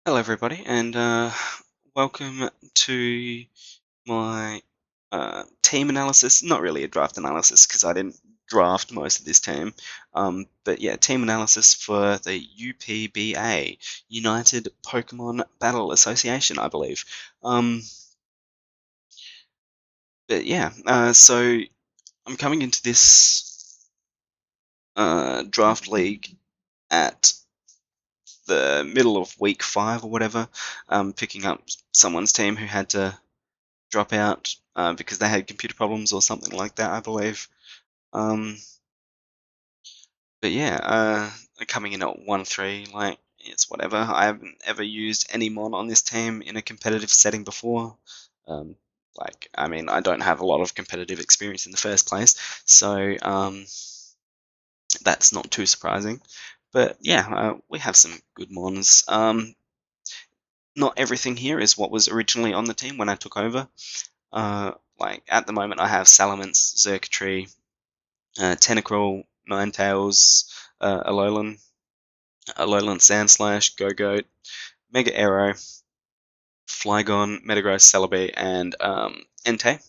Hello, everybody, and welcome to my team analysis. Not really a draft analysis because I didn't draft most of this team, but yeah, team analysis for the UPBA, United Pokemon Battle Association, I believe. Um, but yeah, so I'm coming into this draft league at the middle of week 5 or whatever, picking up someone's team who had to drop out because they had computer problems or something like that, I believe. Um, but yeah, coming in at 1-3, like, it's whatever. I haven't ever used any mon on this team in a competitive setting before. Um, I mean, I don't have a lot of competitive experience in the first place, so that's not too surprising. But yeah, we have some good mons. Not everything here is what was originally on the team when I took over. Like at the moment, I have Salamence, Xurkitree, Tentacruel, Ninetales, Alolan, Sandslash, Go-Goat, Mega Arrow, Flygon, Metagross, Celebi, and Entei.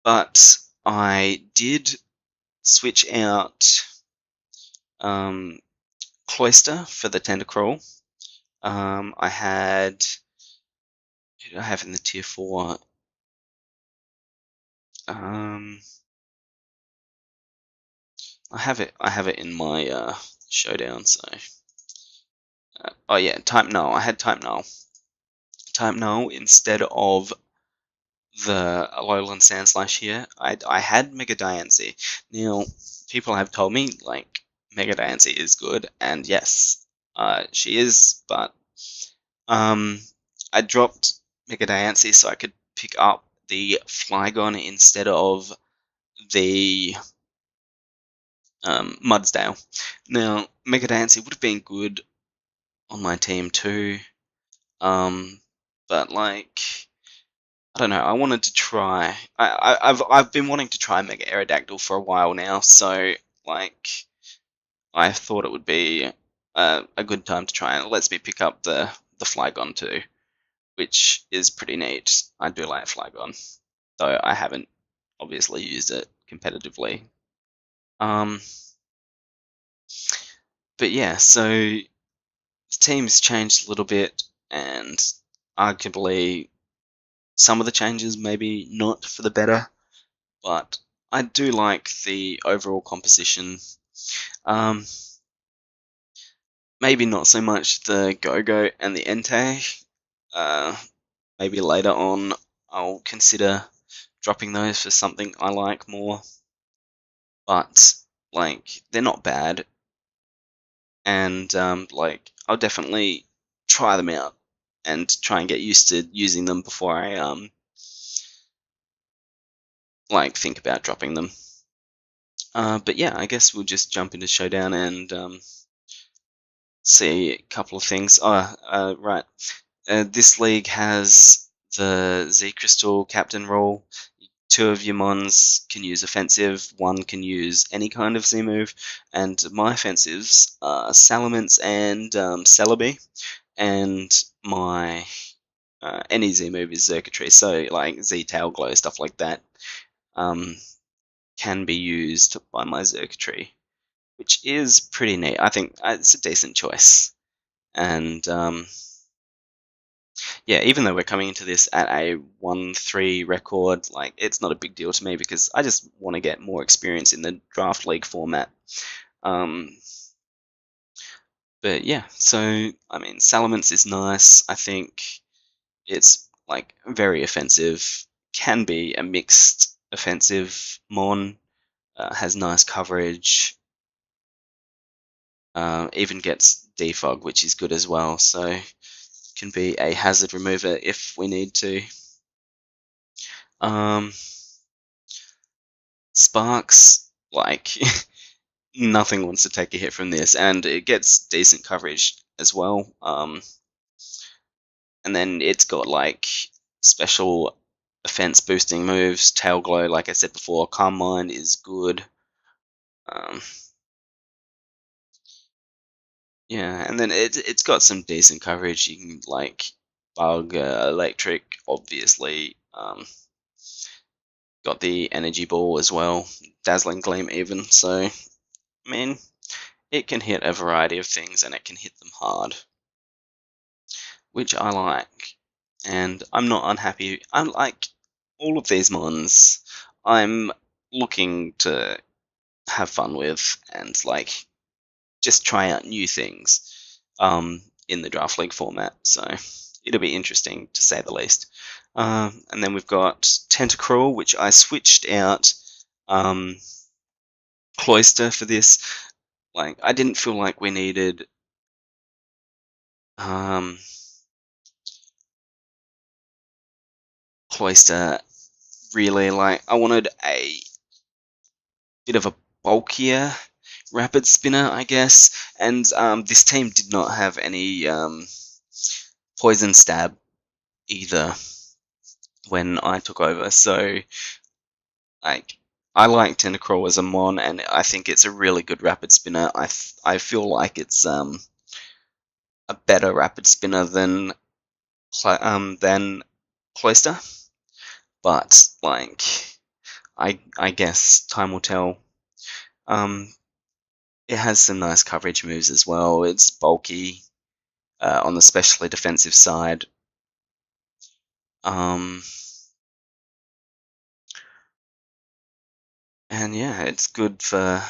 But I did switch out Cloyster for the Tentacruel. I had, who did I have in the tier 4? Um, I have it in my showdown. So, oh yeah, Type Null. I had Type Null. Type Null instead of the Alolan Sandslash here. I had Mega Diancie. Now, people have told me like Mega Diancie is good, and yes, she is. But I dropped Mega Diancie so I could pick up the Flygon instead of the Mudsdale. Now, Mega Diancie would have been good on my team too, but like, I don't know. I wanted to try. I've been wanting to try Mega Aerodactyl for a while now, so like, I thought it would be a good time to try and lets me pick up the Flygon too, which is pretty neat. I do like Flygon, though I haven't obviously used it competitively. Um, but yeah, so the team's changed a little bit, and arguably some of the changes maybe not for the better, but I do like the overall composition. Um, Maybe not so much the Go-Go and the Entei. Maybe later on I'll consider dropping those for something I like more. But like, they're not bad, and like, I'll definitely try them out and try and get used to using them before I like think about dropping them. But yeah, I guess we'll just jump into Showdown and see a couple of things. Oh, right. This league has the Z Crystal captain rule. 2 of your mons can use offensive, 1 can use any kind of Z move, and my offensives are Salamence and Celebi, and my any Z move is Xurkitree, so like Z Tail Glow, stuff like that, um, can be used by my Xurkitree, which is pretty neat. I think it's a decent choice. And yeah, even though we're coming into this at a 1-3 record, like, it's not a big deal to me because I just want to get more experience in the draft league format. Um, but yeah, so I mean, Salamence is nice. I think it's like very offensive, can be a mixed offensive mon, has nice coverage, even gets defog, which is good as well. So can be a hazard remover if we need to. Um, Sparks, like, nothing wants to take a hit from this, and it gets decent coverage as well. And then it's got like special offense boosting moves. Tail Glow, like I said before, Calm Mind is good. Um, Yeah, and then it's got some decent coverage. You can like bug, electric, obviously. Got the energy ball as well, dazzling gleam even. So, I mean, it can hit a variety of things and it can hit them hard, which I like. And I'm not unhappy. I'm like all of these mons. I'm looking to have fun with and like just try out new things in the draft league format. So it'll be interesting to say the least. And then we've got Tentacruel, which I switched out Cloister for this. Like I didn't feel like we needed Cloister really. Like I wanted a bit of a bulkier rapid spinner, I guess. And this team did not have any poison stab either when I took over. So, like, I like Tentacruel as a mon, and I think it's a really good rapid spinner. I feel like it's a better rapid spinner than Cloister, but like, I guess time will tell. It has some nice coverage moves as well. It's bulky on the specially defensive side. And yeah, it's good for.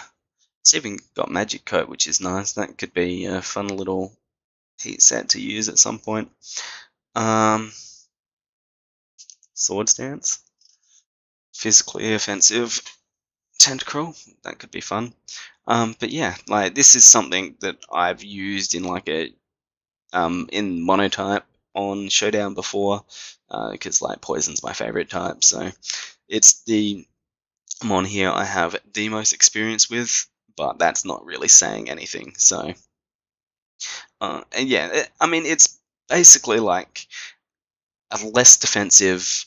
It's even got Magic Coat, which is nice. That could be a fun little heat set to use at some point. Sword Stance, physically offensive Tentacruel, that could be fun. But yeah, like this is something that I've used in like a in monotype on Showdown before, because like Poison's my favorite type, so it's the mon here I have the most experience with, but that's not really saying anything. So, and yeah, I mean it's basically like a less defensive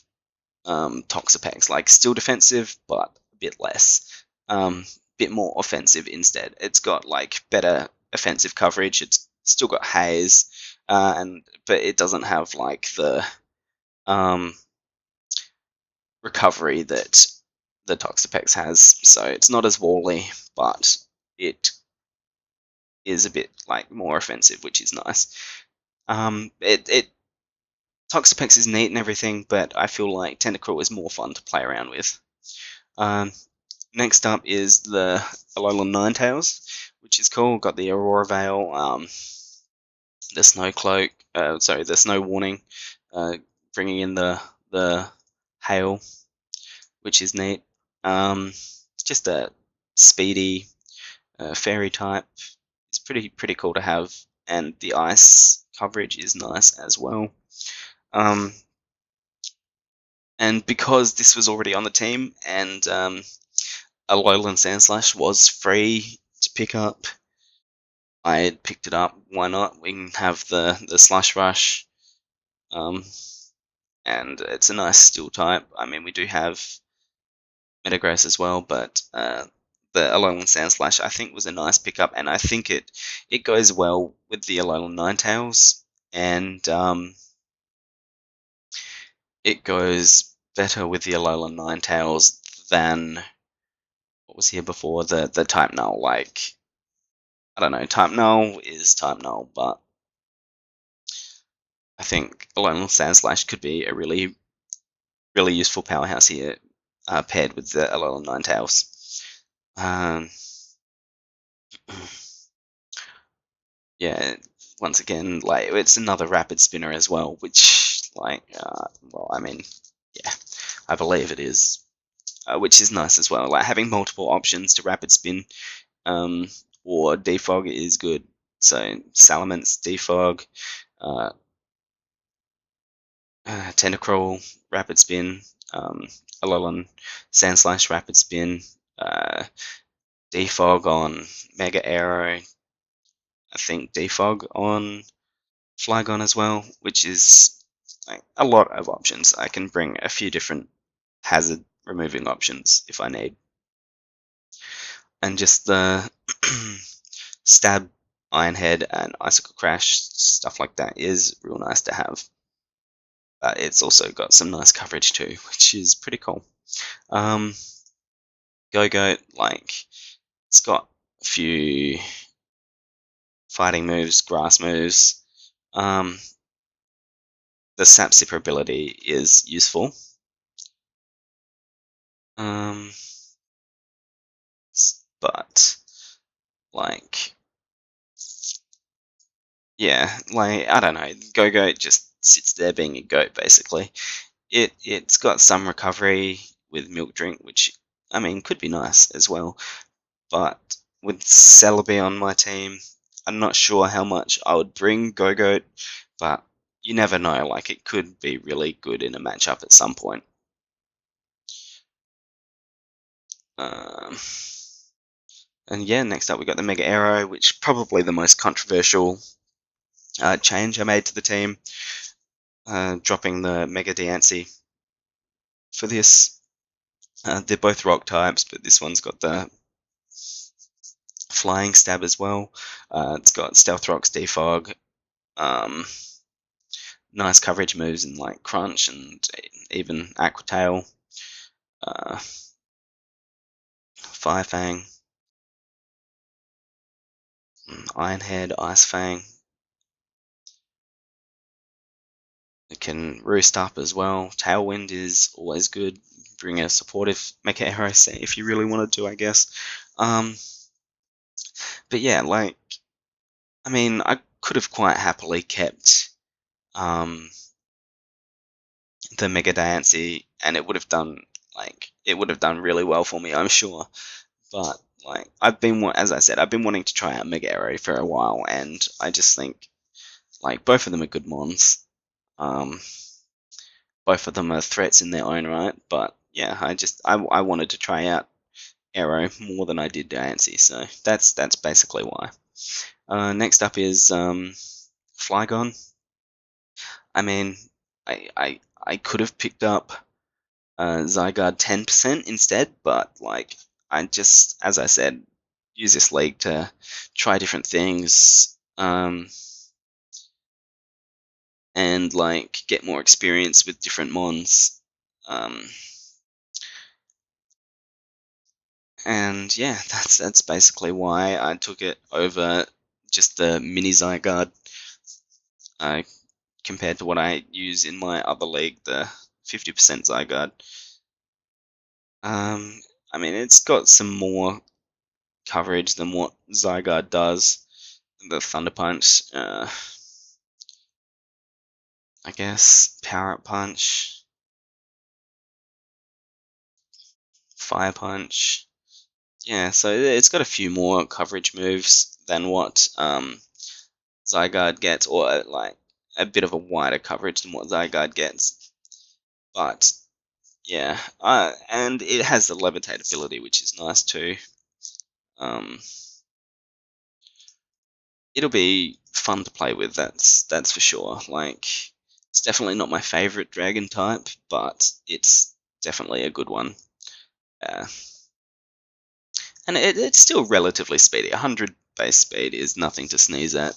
Toxapex, like still defensive but a bit less, bit more offensive instead. It's got like better offensive coverage. It's still got haze, but it doesn't have like the recovery that the Toxapex has. So it's not as wally, but it is a bit like more offensive, which is nice. It Toxapex is neat and everything, but I feel like Tentacruel is more fun to play around with. Next up is the Alolan Ninetales, which is cool. Got the Aurora Veil, the Snow Cloak, the Snow Warning, bringing in the Hail, which is neat. Just a speedy fairy type. It's pretty cool to have, and the ice coverage is nice as well. And because this was already on the team, and Alolan Sandslash was free to pick up, I picked it up. Why not? We can have the Slush Rush, and it's a nice steel type. I mean, we do have Metagross as well, but the Alolan Sandslash I think was a nice pickup, and I think it goes well with the Alolan Ninetales, and it goes better with the Alolan Ninetales than what was here before, the Type Null. Like, I don't know, Type Null is Type Null, but I think Alolan Sandslash could be a really useful powerhouse here, paired with the Alolan Ninetales. Yeah, once again, like it's another rapid spinner as well, which like, well, I mean, yeah, I believe it is, which is nice as well. Like having multiple options to rapid spin, or defog is good. So Salamence, defog, Tentacruel, rapid spin, Alolan Sandslash, rapid spin, defog on Mega Arrow. I think defog on Flygon as well, which is like a lot of options. I can bring a few different hazard removing options if I need. And just the stab Iron Head and Icicle Crash, stuff like that is real nice to have. But it's also got some nice coverage too, which is pretty cool. Go-Goat, like, it's got a few fighting moves, grass moves. The Sap Sipper ability is useful. But, like, yeah, like, I don't know, Go-Goat just sits there being a goat, basically. It's got some recovery with Milk Drink, which, I mean, could be nice as well. But with Celebi on my team, I'm not sure how much I would bring Go-Goat, but you never know, like, it could be really good in a matchup at some point. And yeah, next up we got the Mega Arrow, which probably the most controversial change I made to the team, dropping the Mega Diancie for this. They're both rock types, but this one's got the flying stab as well. It's got Stealth Rocks, Defog, nice coverage moves in like Crunch and even Aqua Tail, Fire Fang, Iron Head, Ice Fang. It can roost up as well. Tailwind is always good. Bring a supportive Mecha Arrow set if you really wanted to, I guess. But yeah, like, I mean, I could have quite happily kept the Mega Diancie, and it would have done really well for me, I'm sure. But like, as I said, I've been wanting to try out Mega Arrow for a while, and I just think like both of them are good mons. Both of them are threats in their own right, but yeah, I wanted to try out Arrow more than I did Diancie, so that's basically why. Next up is Flygon. I mean, I could have picked up Zygarde 10% instead, but like, I just, as I said, use this league to try different things, and like get more experience with different mons. And yeah, that's basically why I took it over just the mini Zygarde, compared to what I use in my other league, the 50% Zygarde. I mean, it's got some more coverage than what Zygarde does. The Thunder Punch, I guess, Power Up Punch, Fire Punch. Yeah, so it's got a few more coverage moves than what Zygarde gets, or like a bit of a wider coverage than what Zygarde gets. But yeah, and it has the Levitate ability, which is nice too. It'll be fun to play with. That's for sure. Like, it's definitely not my favorite dragon type, but it's definitely a good one. And it's still relatively speedy. 100 base speed is nothing to sneeze at.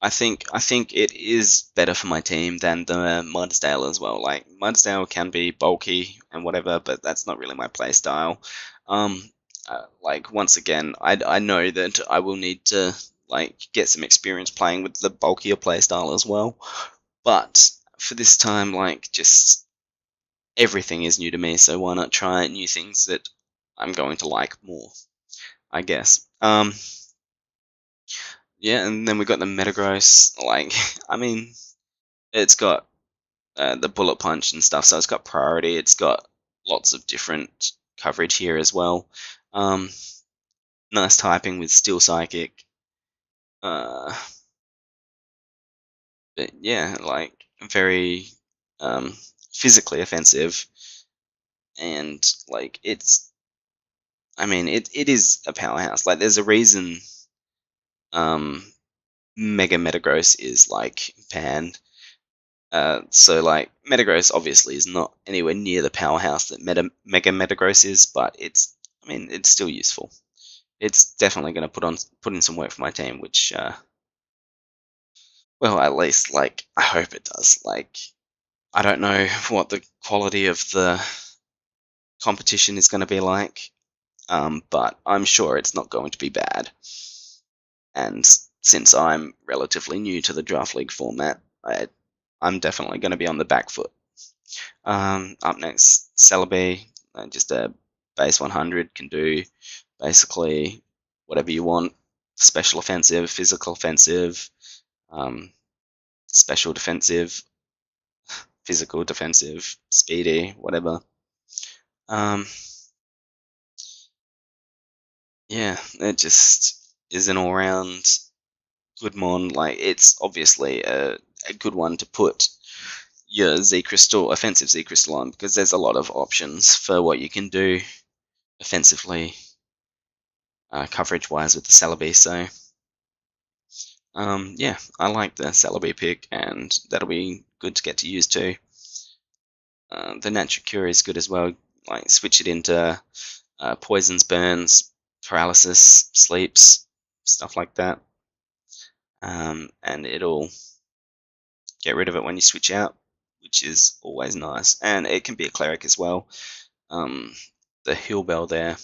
I think it is better for my team than the Mudsdale as well. Like, Mudsdale can be bulky and whatever, but that's not really my play style. Like, once again, I know that I will need to like get some experience playing with the bulkier playstyle as well. But for this time, like, just everything is new to me, so why not try new things that I'm going to like more, I guess. Yeah, and then we got the Metagross. Like, I mean, it's got the Bullet Punch and stuff, so it's got priority. It's got lots of different coverage here as well. Nice typing with Steel Psychic. But yeah, like, very physically offensive, and like, I mean, it is a powerhouse. Like, there's a reason Mega Metagross is like banned. So like, Metagross obviously is not anywhere near the powerhouse that Mega Metagross is, but it's I mean, it's still useful. It's definitely going to put in some work for my team, which, well, at least, like, I hope it does. Like, I don't know what the quality of the competition is going to be like, but I'm sure it's not going to be bad. And since I'm relatively new to the draft league format, I'm definitely going to be on the back foot. Up next, Celebi, just a base 100, can do basically whatever you want. Special offensive, physical offensive, um, special defensive, physical defensive, speedy, whatever. Um, yeah, it just is an all-round good mon. Like, it's obviously a good one to put your Z Crystal, offensive Z Crystal on, because there's a lot of options for what you can do offensively, coverage-wise with the Celebi. So, yeah, I like the Celebi pick, and that'll be good to get to use too. The Natural Cure is good as well. Like, switch it into poisons, burns, paralysis, sleeps, stuff like that. And it'll get rid of it when you switch out, which is always nice. And it can be a cleric as well. The heal bell there.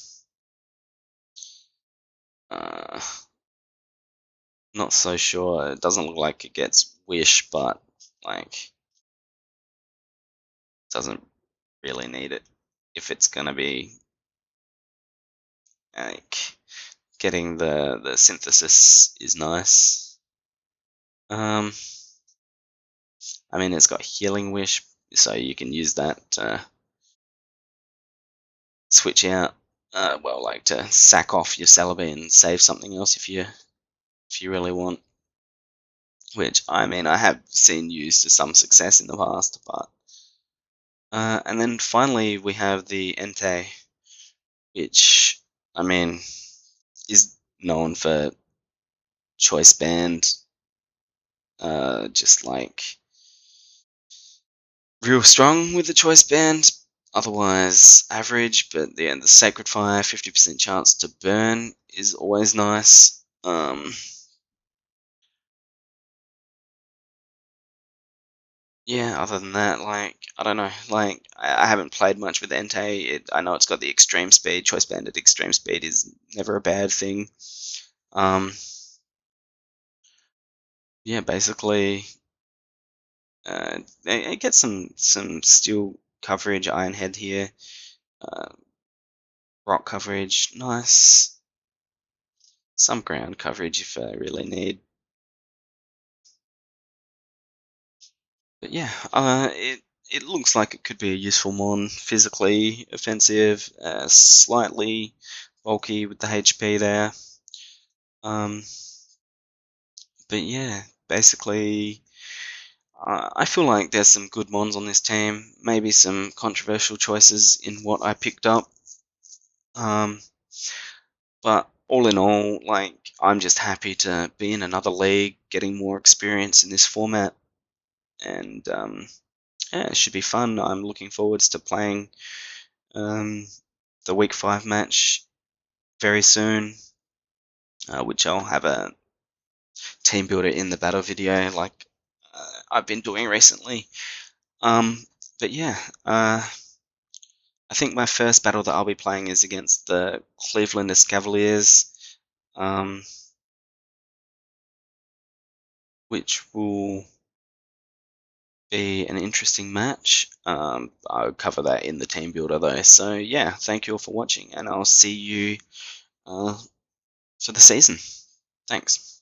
Not so sure. It doesn't look like it gets wish, but like doesn't really need it if it's gonna be like getting the synthesis is nice. I mean, it's got healing wish, so you can use that to switch out. Well, like to sack off your Celebi and save something else if you really want. Which, I mean, I have seen used to some success in the past, but and then finally we have the Entei, which, I mean, is known for choice band, just like real strong with the choice band, otherwise average, but the Sacred Fire, 50% chance to burn is always nice. Yeah, other than that, like, I don't know, like, I haven't played much with Entei. I know it's got the extreme speed. Choice band at extreme speed is never a bad thing. Yeah, basically, it gets some steel coverage, Iron Head here, uh, rock coverage, nice. Some ground coverage if I really need. But yeah, it looks like it could be a useful mon. Physically offensive, slightly bulky with the HP there. But yeah, basically, I feel like there's some good mons on this team. Maybe some controversial choices in what I picked up. But all in all, like, I'm just happy to be in another league, getting more experience in this format, and yeah, it should be fun. I'm looking forwards to playing the Week 5 match very soon, which I'll have a team builder in the battle video like I've been doing recently. But yeah, I think my first battle that I'll be playing is against the Cleveland Cavaliers, which will be an interesting match. I'll cover that in the team builder though. So yeah, thank you all for watching, and I'll see you for the season. Thanks.